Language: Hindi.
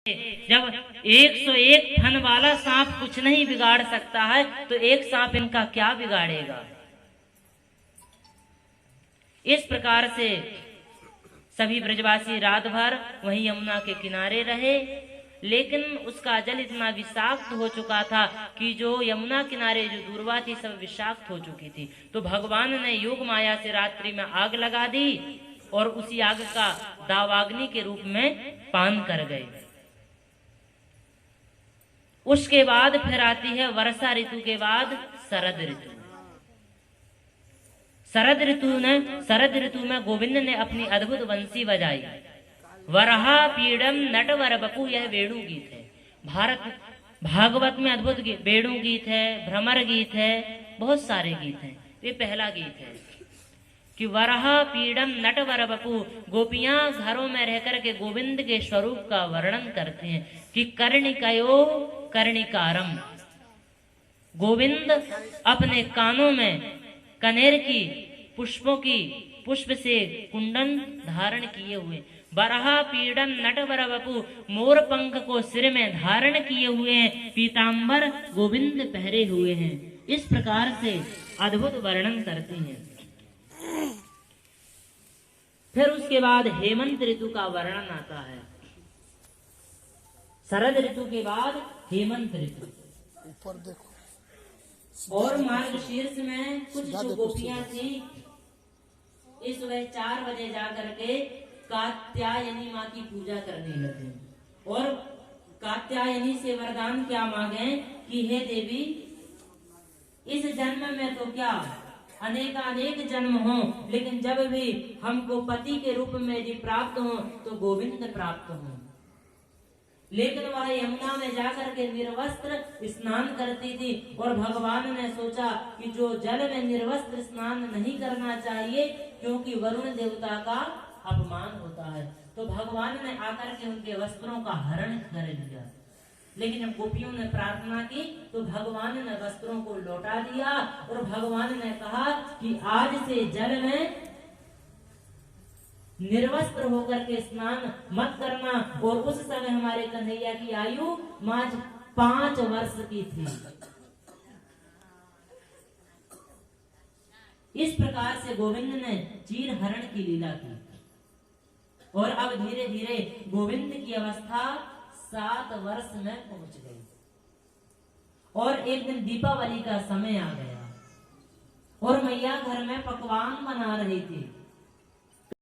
जब 101 फन वाला सांप कुछ नहीं बिगाड़ सकता है तो एक सांप इनका क्या बिगाड़ेगा। इस प्रकार से सभी ब्रजवासी रात भर वहीं यमुना के किनारे रहे, लेकिन उसका जल इतना विषाक्त हो चुका था कि जो यमुना किनारे जो दूर्वा थी सब विषाक्त हो चुकी थी। तो भगवान ने योग माया से रात्रि में आग लगा दी और उसी आग का दावाग्नि के रूप में पान कर गए। उसके बाद फिर आती है वर्षा ऋतु के बाद शरद ऋतु। शरद ऋतु में गोविंद ने अपनी अद्भुत बंसी बजाई। वरहा पीड़म नटवर बपू, यह वेणु गीत है। भागवत में अद्भुत वेणु गीत है, भ्रमर गीत है, बहुत सारे गीत हैं। ये पहला गीत है कि वरहा पीड़म नटवर बपू, गोपियां घरों में रहकर के गोविंद के स्वरूप का वर्णन करते हैं कि कर्णिकयो कर्णिकारम, गोविंद अपने कानों में कनेर की पुष्प से कुंडन धारण किए हुए। बरहा पीड़म नटवर बपू, मोर पंख को सिर में धारण किए हुए हैं, पीतांबर गोविंद पहरे हुए हैं। इस प्रकार से अद्भुत वर्णन करते हैं। फिर उसके बाद हेमंत ऋतु का वर्णन आता है। शरद ऋतु के बाद हेमंत ऋतु। ऊपर देखो। और मार्गशीर्ष में कुछ जो गोपियां थी इस सुबह 4 बजे जाकर के कात्यायनी माँ की पूजा करने लगे और कात्यायनी से वरदान क्या मांगे कि हे देवी, इस जन्म में तो क्या अनेक जन्म हो, लेकिन जब भी हमको पति के रूप में यदि प्राप्त हो तो गोविंद प्राप्त हो। लेकिन वह यमुना में जाकर के निर्वस्त्र स्नान करती थी और भगवान ने सोचा कि जो जल में निर्वस्त्र स्नान नहीं करना चाहिए क्योंकि वरुण देवता का अपमान होता है, तो भगवान ने आकर के उनके वस्त्रों का हरण कर लिया। लेकिन जब गोपियों ने प्रार्थना की तो भगवान ने वस्त्रों को लौटा दिया और भगवान ने कहा कि आज से जल में निर्वस्त्र होकर के स्नान मत करना। और उस समय हमारे कन्हैया की आयु मात्र 5 वर्ष की थी। इस प्रकार से गोविंद ने चीर हरण की लीला की और अब धीरे धीरे गोविंद की अवस्था 7 वर्ष में पहुंच गई। और एक दिन दीपावली का समय आ गया और मैया घर में पकवान बना रही थी।